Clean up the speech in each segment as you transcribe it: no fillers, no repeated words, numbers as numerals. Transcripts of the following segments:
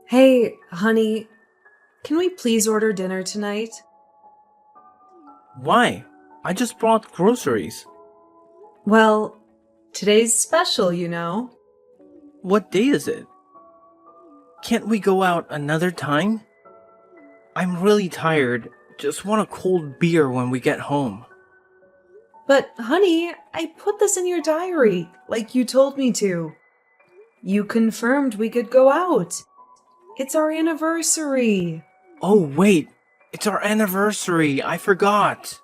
Hey, honey, can we please order dinner tonight? Why? I just brought groceries. Well, today's special, you know. What day is it? Can't we go out another time? I'm really tired. Just want a cold beer when we get home. But, honey, I put this in your diary, like you told me to. You confirmed we could go out. It's our anniversary. Oh, wait. It's our anniversary. I forgot.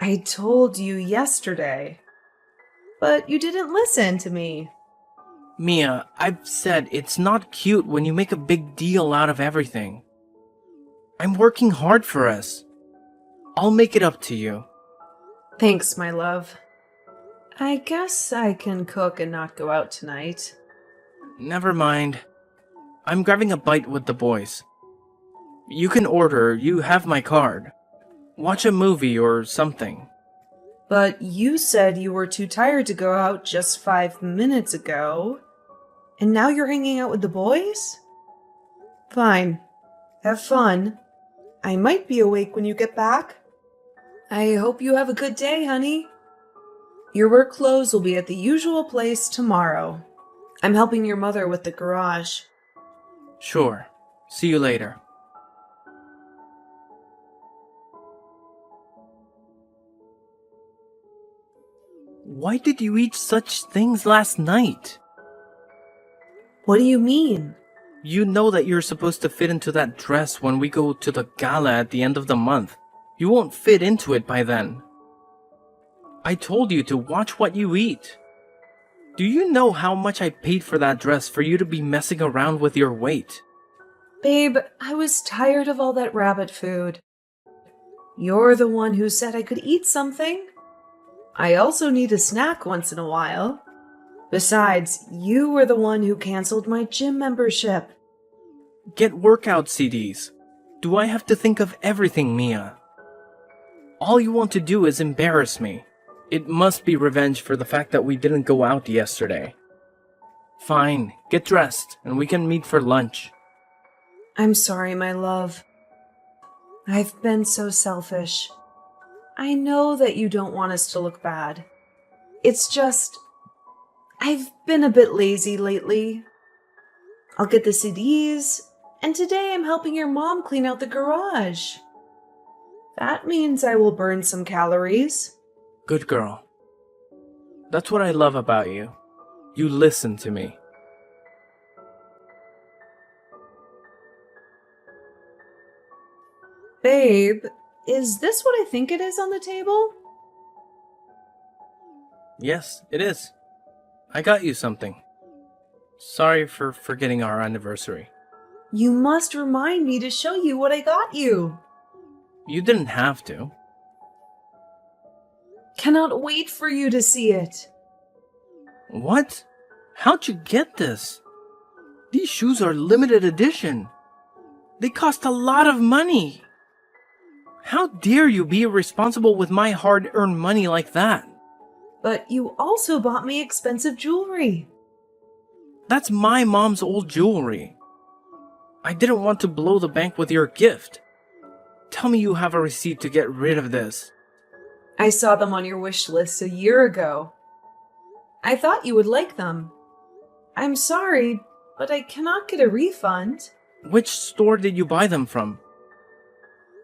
I told you yesterday. But you didn't listen to me. Mia, I've said it's not cute when you make a big deal out of everything. I'm working hard for us. I'll make it up to you. Thanks, my love. I guess I can cook and not go out tonight. Never mind. I'm grabbing a bite with the boys. You can order. You have my card. Watch a movie or something. But you said you were too tired to go out just 5 minutes ago. And now you're hanging out with the boys? Fine. Have fun. I might be awake when you get back. I hope you have a good day, honey. Your work clothes will be at the usual place tomorrow. I'm helping your mother with the garage. Sure. See you later. Why did you eat such things last night? What do you mean? You know that you're supposed to fit into that dress when we go to the gala at the end of the month. You won't fit into it by then. I told you to watch what you eat. Do you know how much I paid for that dress for you to be messing around with your weight? Babe, I was tired of all that rabbit food. You're the one who said I could eat something. I also need a snack once in a while. Besides, you were the one who canceled my gym membership. Get workout CDs. Do I have to think of everything, Mia? All you want to do is embarrass me. It must be revenge for the fact that we didn't go out yesterday. Fine, get dressed and we can meet for lunch. I'm sorry, my love. I've been so selfish. I know that you don't want us to look bad. It's just, I've been a bit lazy lately. I'll get the CDs, and today I'm helping your mom clean out the garage. That means I will burn some calories. Good girl. That's what I love about you. You listen to me. Babe, is this what I think it is on the table? Yes, it is. I got you something. Sorry for forgetting our anniversary. You must remind me to show you what I got you. You didn't have to. Cannot wait for you to see it. What? How'd you get this? These shoes are limited edition. They cost a lot of money. How dare you be irresponsible with my hard-earned money like that? But you also bought me expensive jewelry. That's my mom's old jewelry. I didn't want to blow the bank with your gift. Tell me you have a receipt to get rid of this. I saw them on your wish list a year ago. I thought you would like them. I'm sorry, but I cannot get a refund. Which store did you buy them from?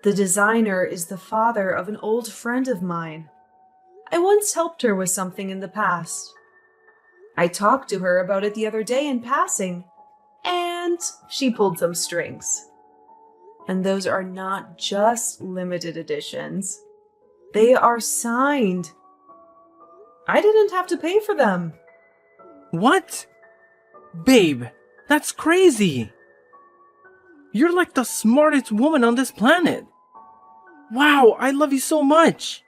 The designer is the father of an old friend of mine. I once helped her with something in the past. I talked to her about it the other day in passing, and she pulled some strings. And those are not just limited editions. They are signed. I didn't have to pay for them. What? Babe, that's crazy. You're like the smartest woman on this planet. Wow, I love you so much.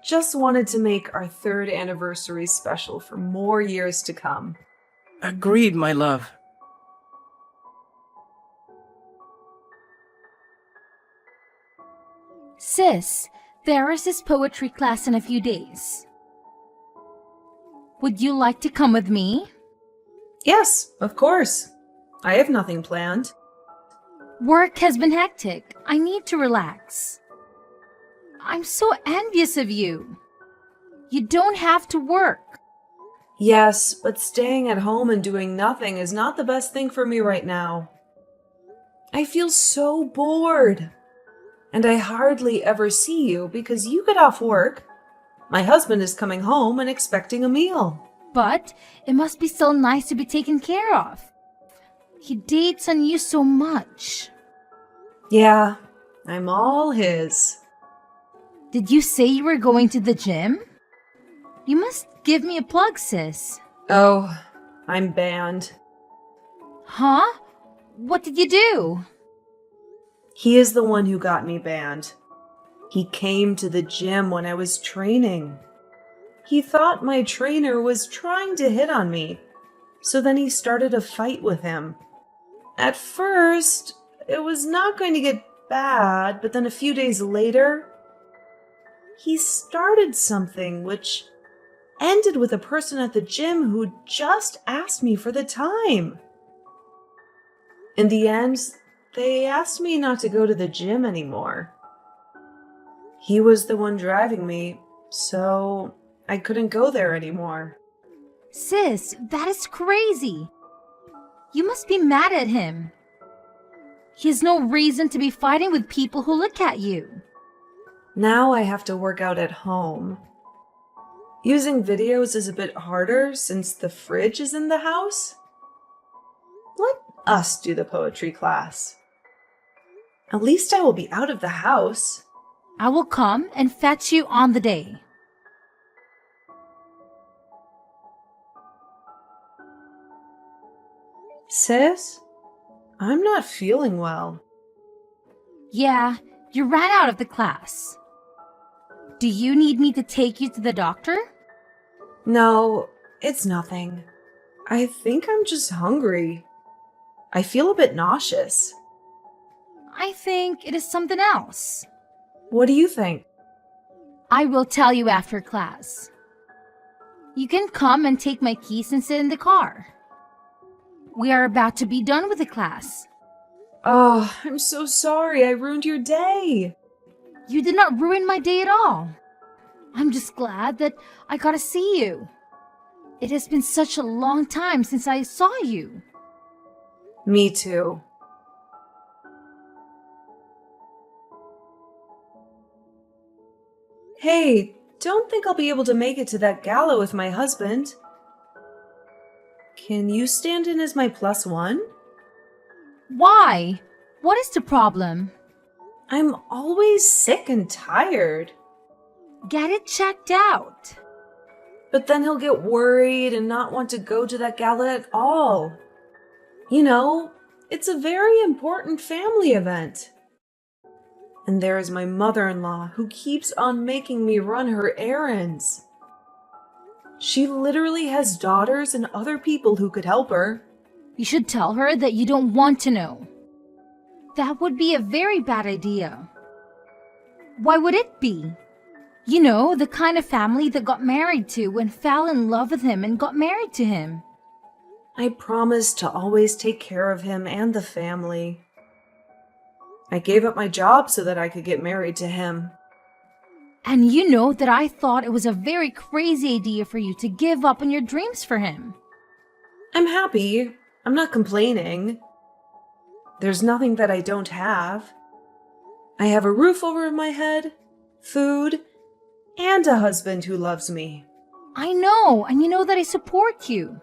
Just wanted to make our 3rd anniversary special for more years to come. Agreed, my love. Sis, there is this poetry class in a few days. Would you like to come with me? Yes, of course. I have nothing planned. Work has been hectic. I need to relax. I'm so envious of you. You don't have to work. Yes, but staying at home and doing nothing is not the best thing for me right now. I feel so bored. And I hardly ever see you because you get off work. My husband is coming home and expecting a meal. But it must be so nice to be taken care of. He dates on you so much. Yeah, I'm all his. Did you say you were going to the gym? You must give me a plug, sis. Oh, I'm banned. Huh? What did you do? He is the one who got me banned. He came to the gym when I was training. He thought my trainer was trying to hit on me, so then he started a fight with him. At first, it was not going to get bad, but then a few days later, he started something which ended with a person at the gym who just asked me for the time. In the end, they asked me not to go to the gym anymore. He was the one driving me, so I couldn't go there anymore. Sis, that is crazy. You must be mad at him. He has no reason to be fighting with people who look at you. Now I have to work out at home. Using videos is a bit harder since the fridge is in the house. Let us do the poetry class. At least I will be out of the house. I will come and fetch you on the day. Sis, I'm not feeling well. Yeah, you ran out of the class. Do you need me to take you to the doctor? No, it's nothing. I think I'm just hungry. I feel a bit nauseous. I think it is something else. What do you think? I will tell you after class. You can come and take my keys and sit in the car. We are about to be done with the class. Oh, I'm so sorry I ruined your day. You did not ruin my day at all. I'm just glad that I got to see you. It has been such a long time since I saw you. Me too. Hey, don't think I'll be able to make it to that gala with my husband. Can you stand in as my +1? Why? What is the problem? I'm always sick and tired. Get it checked out. But then he'll get worried and not want to go to that gala at all. You know, it's a very important family event. And there is my mother-in-law who keeps on making me run her errands. She literally has daughters and other people who could help her. You should tell her that you don't want to know. That would be a very bad idea. Why would it be? You know, the kind of family that got married to and fell in love with him and got married to him. I promised to always take care of him and the family. I gave up my job so that I could get married to him. And you know that I thought it was a very crazy idea for you to give up on your dreams for him. I'm happy. I'm not complaining. There's nothing that I don't have. I have a roof over my head, food, and a husband who loves me. I know, and you know that I support you.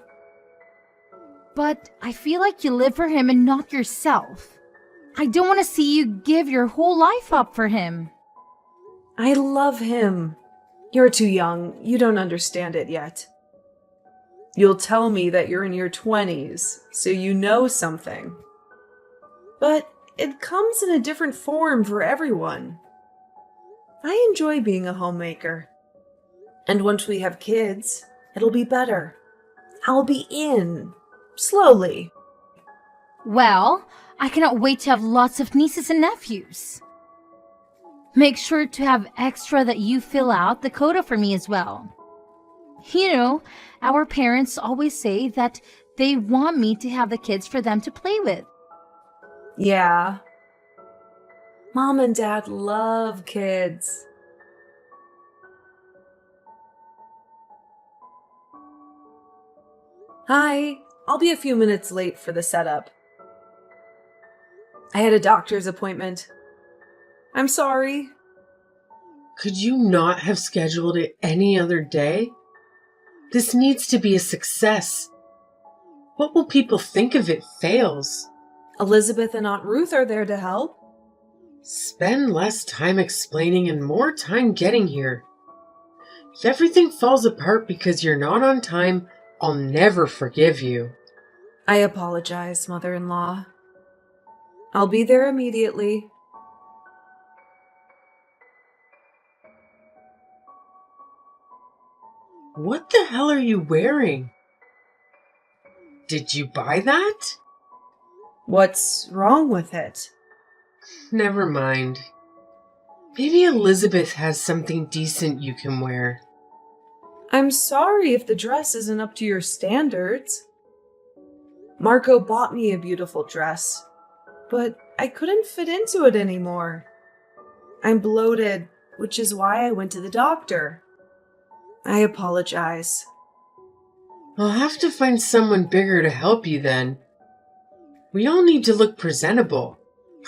But I feel like you live for him and not yourself. I don't want to see you give your whole life up for him. I love him. You're too young. You don't understand it yet. You'll tell me that you're in your 20s, so you know something. But it comes in a different form for everyone. I enjoy being a homemaker. And once we have kids, it'll be better. I'll be in. Slowly. Well, I cannot wait to have lots of nieces and nephews. Make sure to have extra that you fill out the quota for me as well. You know, our parents always say that They want me to have the kids for them to play with. Yeah. Mom and Dad love kids. Hi, I'll be a few minutes late for the setup. I had a doctor's appointment. I'm sorry. Could you not have scheduled it any other day? This needs to be a success. What will people think if it fails? Elizabeth and Aunt Ruth are there to help. Spend less time explaining and more time getting here. If everything falls apart because you're not on time, I'll never forgive you. I apologize, Mother-in-law. I'll be there immediately. What the hell are you wearing? Did you buy that? What's wrong with it? Never mind. Maybe Elizabeth has something decent you can wear. I'm sorry if the dress isn't up to your standards. Marco bought me a beautiful dress, but I couldn't fit into it anymore. I'm bloated, which is why I went to the doctor. I apologize. I'll have to find someone bigger to help you then. We all need to look presentable.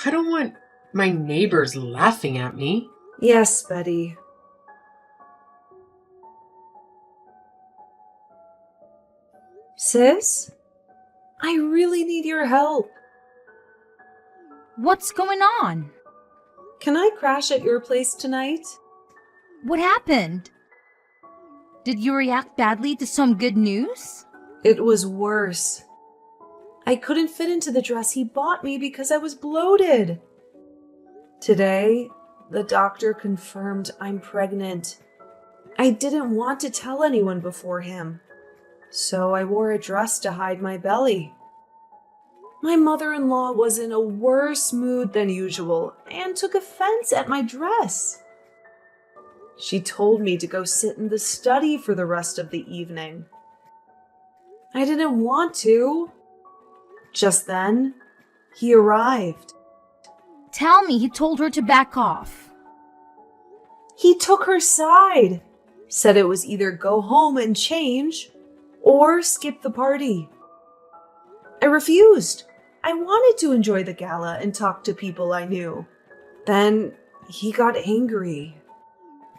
I don't want my neighbors laughing at me. Yes, Betty. Sis? I really need your help. What's going on? Can I crash at your place tonight? What happened? Did you react badly to some good news? It was worse. I couldn't fit into the dress he bought me because I was bloated. Today, the doctor confirmed I'm pregnant. I didn't want to tell anyone before him, so I wore a dress to hide my belly. My mother-in-law was in a worse mood than usual and took offense at my dress. She told me to go sit in the study for the rest of the evening. I didn't want to. Just then, he arrived. Tell me he told her to back off. He took her side, said it was either go home and change or skip the party. I refused. I wanted to enjoy the gala and talk to people I knew. Then he got angry.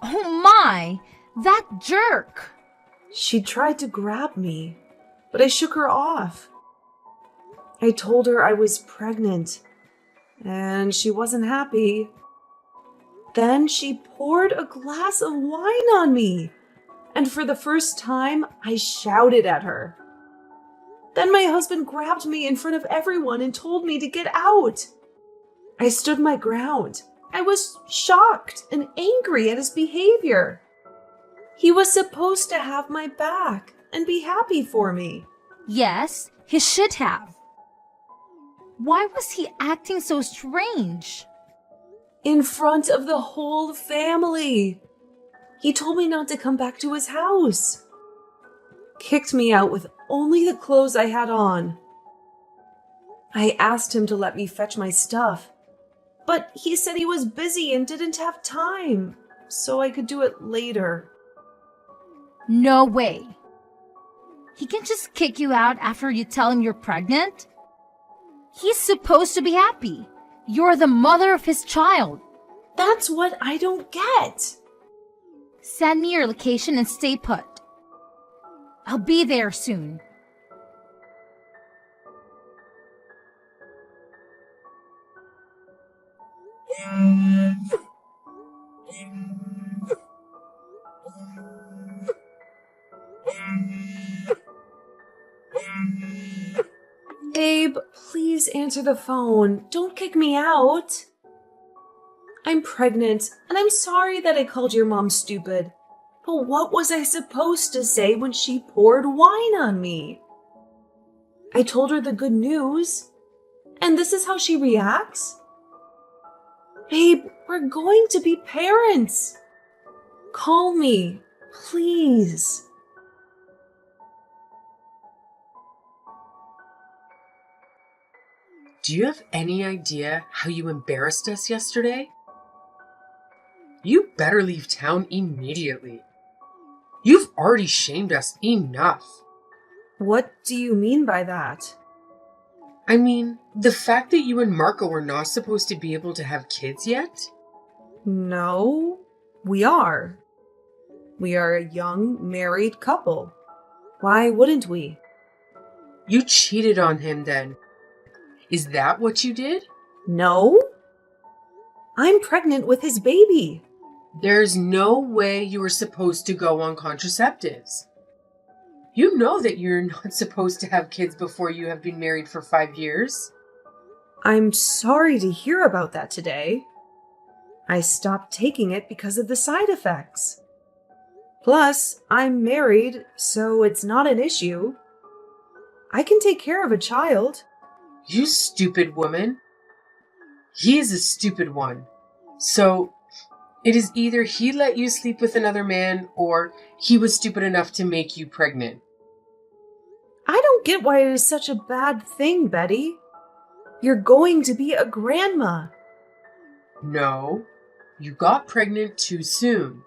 Oh my! That jerk! She tried to grab me, but I shook her off. I told her I was pregnant, and she wasn't happy. Then she poured a glass of wine on me, and for the first time, I shouted at her. Then my husband grabbed me in front of everyone and told me to get out. I stood my ground. I was shocked and angry at his behavior. He was supposed to have my back and be happy for me. Yes, he should have. Why was he acting so strange? In front of the whole family. He told me not to come back to his house. Kicked me out with only the clothes I had on. I asked him to let me fetch my stuff, but he said he was busy and didn't have time, so I could do it later. No way. He can just kick you out after you tell him you're pregnant? He's supposed to be happy. You're the mother of his child. That's what I don't get. Send me your location and stay put. I'll be there soon. Abe, please answer the phone. Don't kick me out. I'm pregnant, and I'm sorry that I called your mom stupid. But what was I supposed to say when she poured wine on me? I told her the good news, and this is how she reacts? Babe, we're going to be parents. Call me, please. Do you have any idea how you embarrassed us yesterday? You better leave town immediately. You've already shamed us enough. What do you mean by that? I mean, the fact that you and Marco were not supposed to be able to have kids yet? No, we are. We are a young married couple. Why wouldn't we? You cheated on him then. Is that what you did? No. I'm pregnant with his baby. There's no way you were supposed to go on contraceptives. You know that you're not supposed to have kids before you have been married for 5 years. I'm sorry to hear about that today. I stopped taking it because of the side effects. Plus, I'm married, so it's not an issue. I can take care of a child. You stupid woman. He is a stupid one. So, it is either he let you sleep with another man or he was stupid enough to make you pregnant. I don't get why it is such a bad thing, Betty. You're going to be a grandma. No, you got pregnant too soon.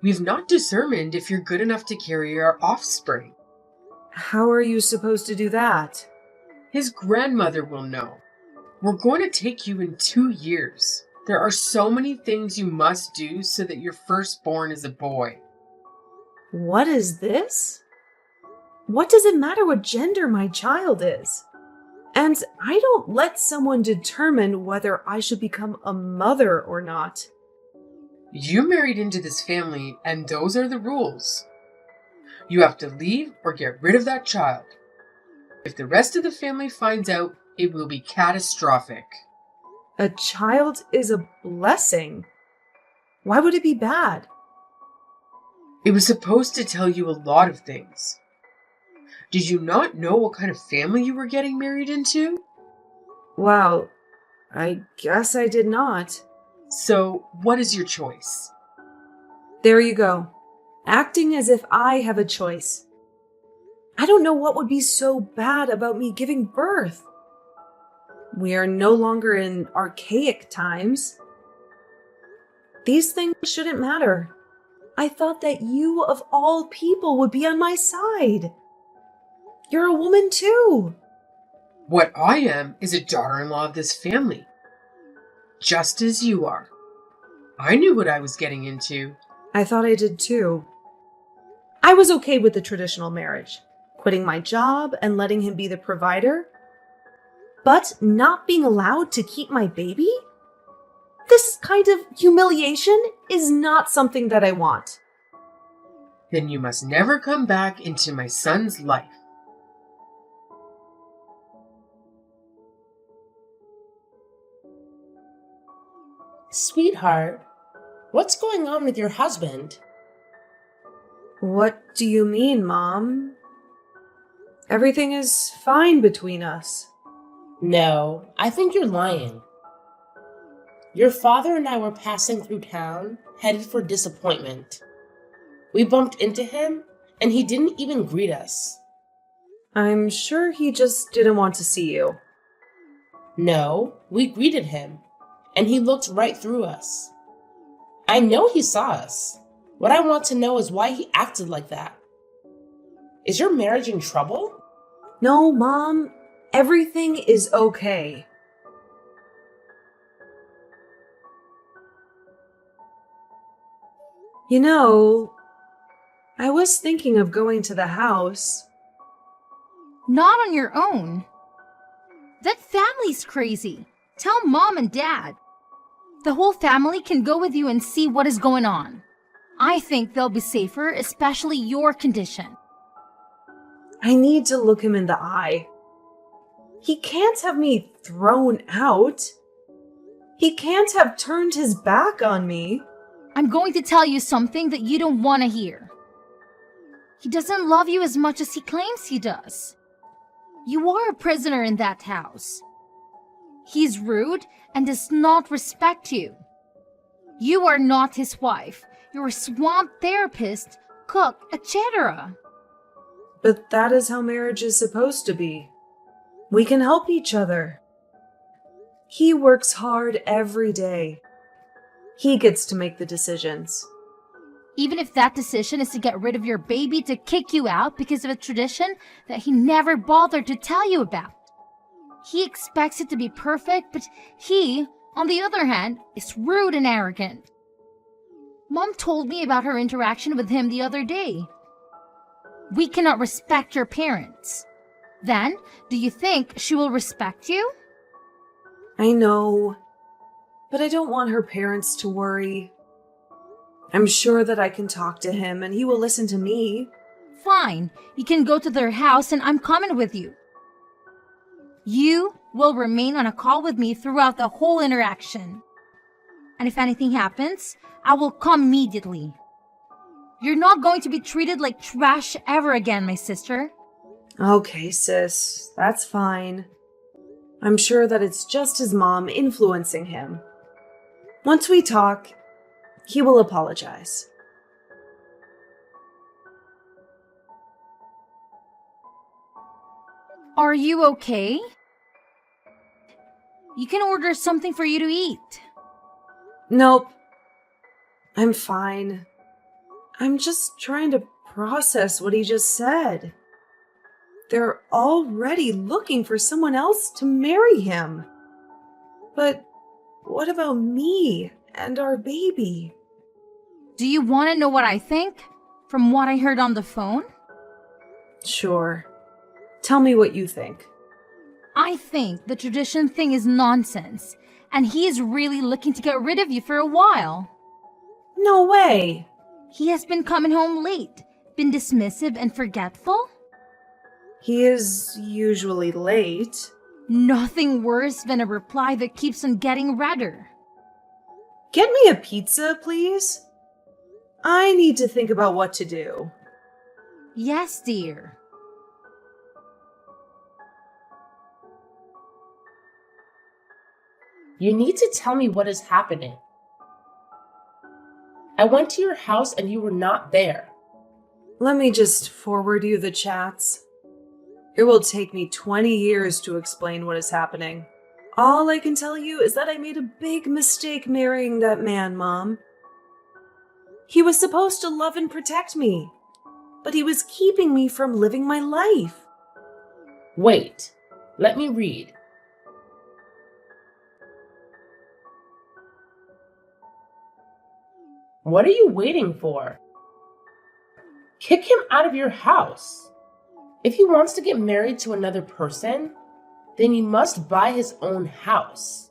We've not determined if you're good enough to carry our offspring. How are you supposed to do that? His grandmother will know. We're going to take you in 2 years. There are so many things you must do so that your firstborn is a boy. What is this? What does it matter what gender my child is? And I don't let someone determine whether I should become a mother or not. You married into this family, and those are the rules. You have to leave or get rid of that child. If the rest of the family finds out, it will be catastrophic. A child is a blessing. Why would it be bad? It was supposed to tell you a lot of things. Did you not know what kind of family you were getting married into? Well, I guess I did not. So, what is your choice? There you go. Acting as if I have a choice. I don't know what would be so bad about me giving birth. We are no longer in archaic times. These things shouldn't matter. I thought that you, of all people, would be on my side. You're a woman too. What I am is a daughter-in-law of this family. Just as you are. I knew what I was getting into. I thought I did too. I was okay with the traditional marriage, quitting my job and letting him be the provider. But not being allowed to keep my baby? This kind of humiliation is not something that I want. Then you must never come back into my son's life. Sweetheart, what's going on with your husband? What do you mean, Mom? Everything is fine between us. No, I think you're lying. Your father and I were passing through town, headed for Disappointment. We bumped into him, and he didn't even greet us. I'm sure he just didn't want to see you. No, we greeted him, and he looked right through us. I know he saw us. What I want to know is why he acted like that. Is your marriage in trouble? No, Mom. Everything is okay. You know, I was thinking of going to the house. Not on your own. That family's crazy. Tell Mom and Dad. The whole family can go with you and see what is going on. I think they'll be safer, especially your condition. I need to look him in the eye. He can't have me thrown out. He can't have turned his back on me. I'm going to tell you something that you don't want to hear. He doesn't love you as much as he claims he does. You are a prisoner in that house. He's rude and does not respect you. You are not his wife. You're a swamp therapist, cook, etc. But that is how marriage is supposed to be. We can help each other. He works hard every day. He gets to make the decisions. Even if that decision is to get rid of your baby, to kick you out because of a tradition that he never bothered to tell you about. He expects it to be perfect, but he, on the other hand, is rude and arrogant. Mom told me about her interaction with him the other day. We cannot respect your parents. Then, do you think she will respect you? I know, but I don't want her parents to worry. I'm sure that I can talk to him and he will listen to me. Fine, you can go to their house and I'm coming with you. You will remain on a call with me throughout the whole interaction. And if anything happens, I will come immediately. You're not going to be treated like trash ever again, my sister. Okay, sis, that's fine. I'm sure that it's just his mom influencing him. Once we talk, he will apologize. Are you okay? You can order something for you to eat. Nope. I'm fine. I'm just trying to process what he just said. They're already looking for someone else to marry him. But what about me and our baby? Do you want to know what I think? From what I heard on the phone? Sure. Tell me what you think. I think the tradition thing is nonsense, and he is really looking to get rid of you for a while. No way. He has been coming home late, been dismissive and forgetful. He is usually late. Nothing worse than a reply that keeps on getting redder. Get me a pizza, please. I need to think about what to do. Yes, dear. You need to tell me what is happening. I went to your house and you were not there. Let me just forward you the chats. It will take me 20 years to explain what is happening. All I can tell you is that I made a big mistake marrying that man, Mom. He was supposed to love and protect me, but he was keeping me from living my life. Wait, let me read. What are you waiting for? Kick him out of your house. If he wants to get married to another person, then he must buy his own house.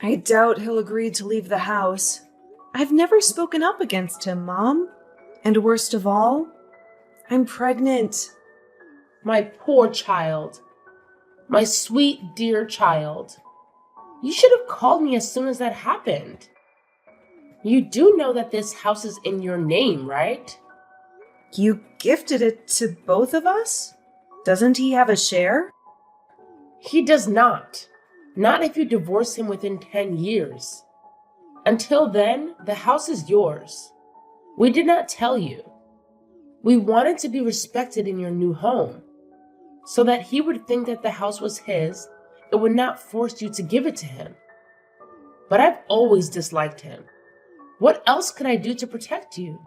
I doubt he'll agree to leave the house. I've never spoken up against him, Mom. And worst of all, I'm pregnant. My poor child. My sweet, dear child. You should have called me as soon as that happened. You do know that this house is in your name, right? You gifted it to both of us? Doesn't he have a share? He does not. Not if you divorce him within 10 years. Until then, the house is yours. We did not tell you. We wanted to be respected in your new home, so that he would think that the house was his and would not force you to give it to him. But I've always disliked him. What else could I do to protect you?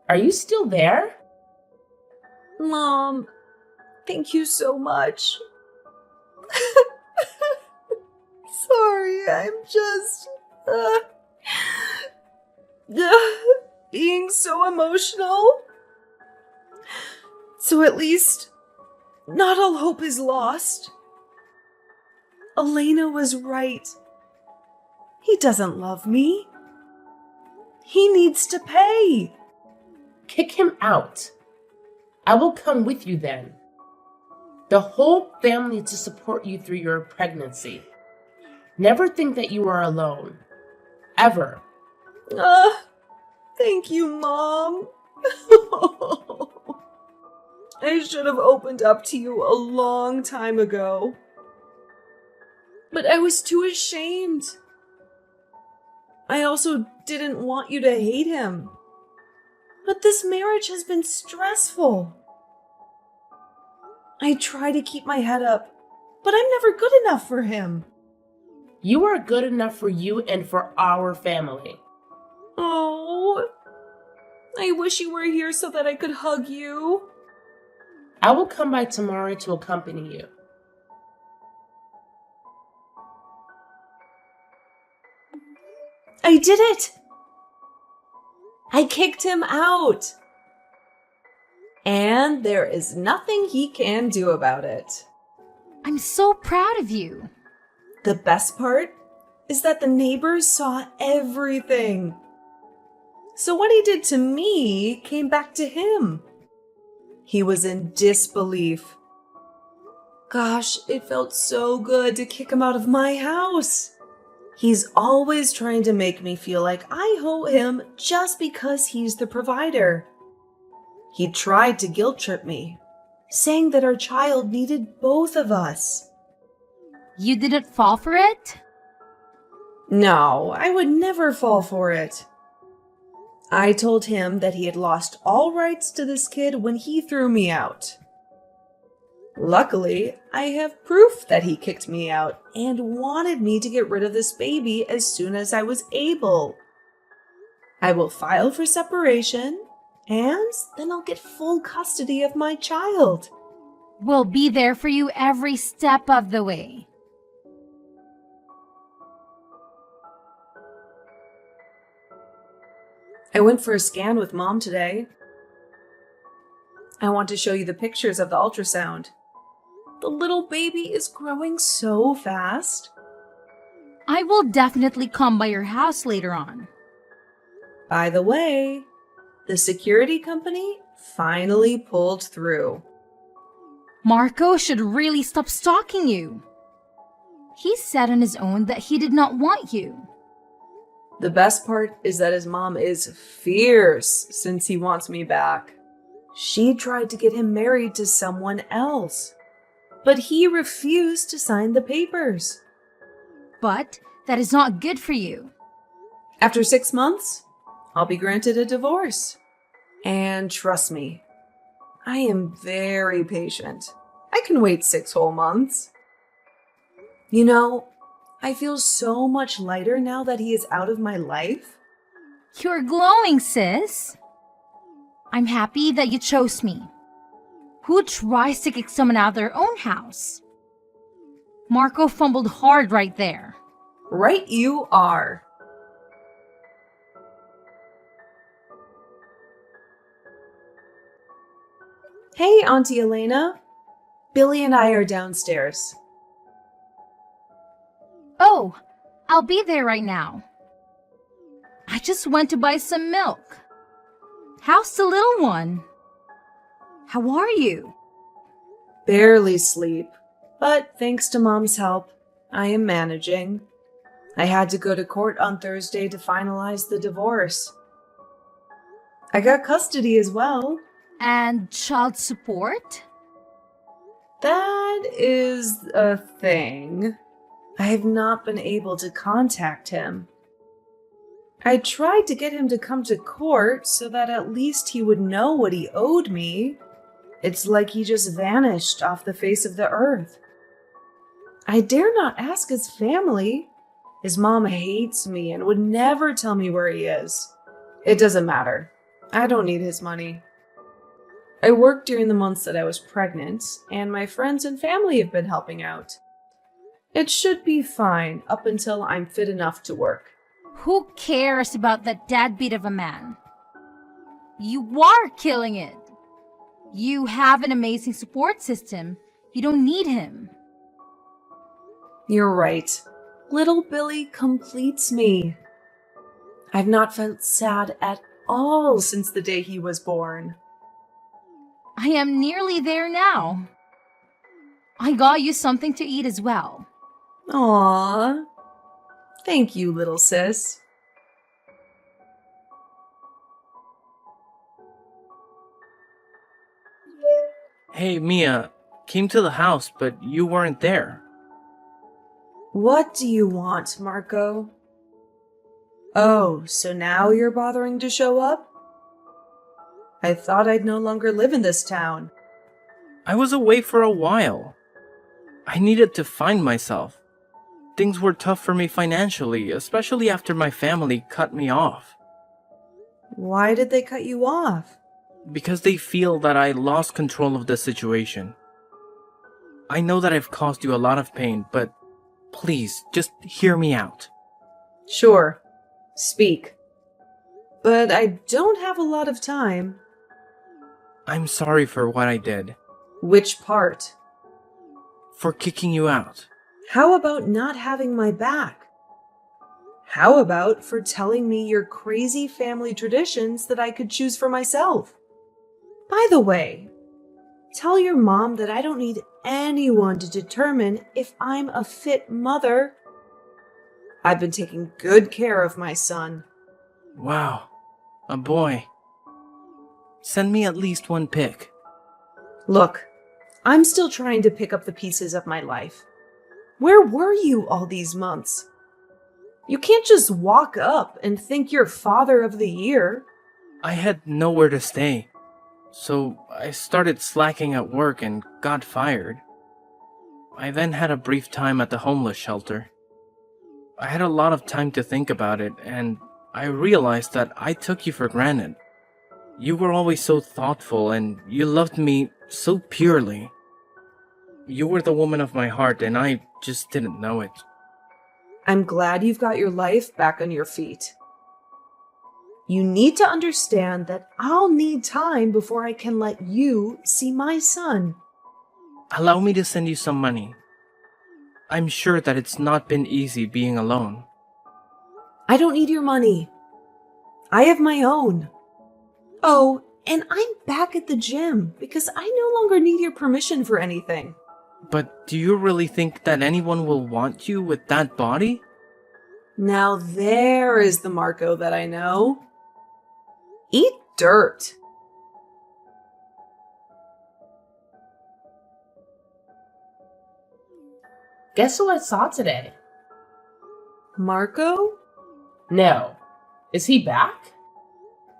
Are you still there? Mom, thank you so much. Sorry, I'm just being so emotional. So at least not all hope is lost. Elena was right. He doesn't love me. He needs to pay. Kick him out. I will come with you then. The whole family to support you through your pregnancy. Never think that you are alone. Ever. Thank you, Mom. I should have opened up to you a long time ago. But I was too ashamed. I also didn't want you to hate him. But this marriage has been stressful. I try to keep my head up, but I'm never good enough for him. You are good enough for you and for our family. Oh, I wish you were here so that I could hug you. I will come by tomorrow to accompany you. I did it! I kicked him out! And there is nothing he can do about it. I'm so proud of you. The best part is that the neighbors saw everything. So what he did to me came back to him. He was in disbelief. Gosh, it felt so good to kick him out of my house. He's always trying to make me feel like I owe him just because he's the provider. He tried to guilt trip me, saying that our child needed both of us. You didn't fall for it? No, I would never fall for it. I told him that he had lost all rights to this kid when he threw me out. Luckily, I have proof that he kicked me out and wanted me to get rid of this baby as soon as I was able. I will file for separation, and then I'll get full custody of my child. We'll be there for you every step of the way. I went for a scan with Mom today. I want to show you the pictures of the ultrasound. The little baby is growing so fast. I will definitely come by your house later on. By the way, the security company finally pulled through. Marco should really stop stalking you. He said on his own that he did not want you. The best part is that his mom is fierce since he wants me back. She tried to get him married to someone else, but he refused to sign the papers. But that is not good for you. After 6 months, I'll be granted a divorce. And trust me, I am very patient. I can wait 6 whole months. You know, I feel so much lighter now that he is out of my life. You're glowing, sis. I'm happy that you chose me. Who tries to kick someone out of their own house? Marco fumbled hard right there. Right you are. Hey, Auntie Elena. Billy and I are downstairs. Oh, I'll be there right now. I just went to buy some milk. How's the little one? How are you? Barely sleep, but thanks to Mom's help, I am managing. I had to go to court on Thursday to finalize the divorce. I got custody as well. And child support? That is a thing. I have not been able to contact him. I tried to get him to come to court so that at least he would know what he owed me. It's like he just vanished off the face of the earth. I dare not ask his family. His mom hates me and would never tell me where he is. It doesn't matter. I don't need his money. I worked during the months that I was pregnant, and my friends and family have been helping out. It should be fine up until I'm fit enough to work. Who cares about that deadbeat of a man? You are killing it. You have an amazing support system. You don't need him. You're right. Little Billy completes me. I've not felt sad at all since the day he was born. I am nearly there now. I got you something to eat as well. Aww. Thank you, little sis. Hey, Mia, came to the house, but you weren't there. What do you want, Marco? Oh, so now you're bothering to show up? I thought I'd no longer live in this town. I was away for a while. I needed to find myself. Things were tough for me financially, especially after my family cut me off. Why did they cut you off? Because they feel that I lost control of the situation. I know that I've caused you a lot of pain, but please, just hear me out. Sure. Speak. But I don't have a lot of time. I'm sorry for what I did. Which part? For kicking you out. How about not having my back? How about for telling me your crazy family traditions that I could choose for myself? By the way, tell your mom that I don't need anyone to determine if I'm a fit mother. I've been taking good care of my son. Wow, a boy. Send me at least one pic. Look, I'm still trying to pick up the pieces of my life. Where were you all these months? You can't just walk up and think you're father of the year. I had nowhere to stay, so I started slacking at work and got fired. I then had a brief time at the homeless shelter. I had a lot of time to think about it, and I realized that I took you for granted. You were always so thoughtful, and you loved me so purely. You were the woman of my heart, and I just didn't know it. I'm glad you've got your life back on your feet. You need to understand that I'll need time before I can let you see my son. Allow me to send you some money. I'm sure that it's not been easy being alone. I don't need your money. I have my own. Oh, and I'm back at the gym because I no longer need your permission for anything. But do you really think that anyone will want you with that body? Now there is the Marco that I know. Eat dirt. Guess who I saw today? Marco? No. Is he back?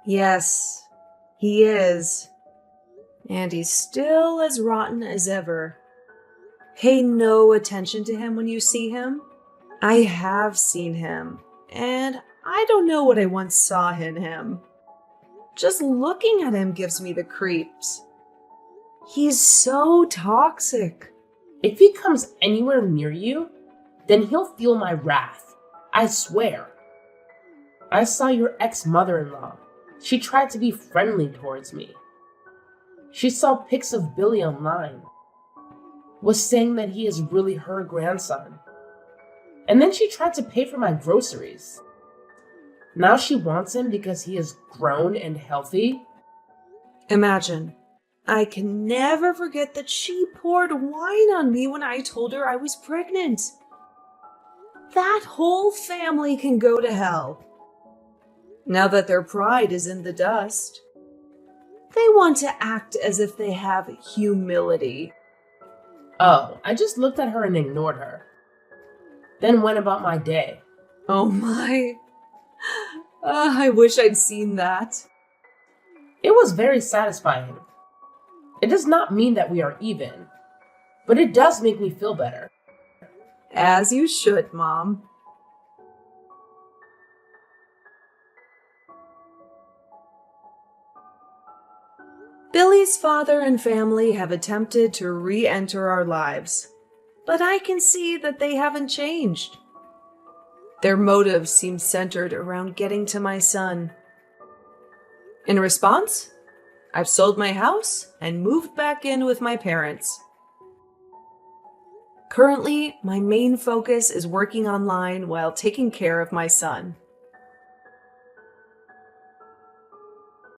Yes, he is. And he's still as rotten as ever. Pay no attention to him when you see him. I have seen him, and I don't know what I once saw in him. Just looking at him gives me the creeps. He's so toxic. If he comes anywhere near you, then he'll feel my wrath. I swear. I saw your ex-mother-in-law. She tried to be friendly towards me. She saw pics of Billy online. Was saying that he is really her grandson. And then she tried to pay for my groceries. Now she wants him because he is grown and healthy. Imagine. I can never forget that she poured wine on me when I told her I was pregnant. That whole family can go to hell. Now that their pride is in the dust, they want to act as if they have humility. Oh, I just looked at her and ignored her. Then went about my day. Oh my. I wish I'd seen that. It was very satisfying. It does not mean that we are even, but it does make me feel better. As you should, Mom. Billy's father and family have attempted to re-enter our lives, but I can see that they haven't changed. Their motives seem centered around getting to my son. In response, I've sold my house and moved back in with my parents. Currently, my main focus is working online while taking care of my son.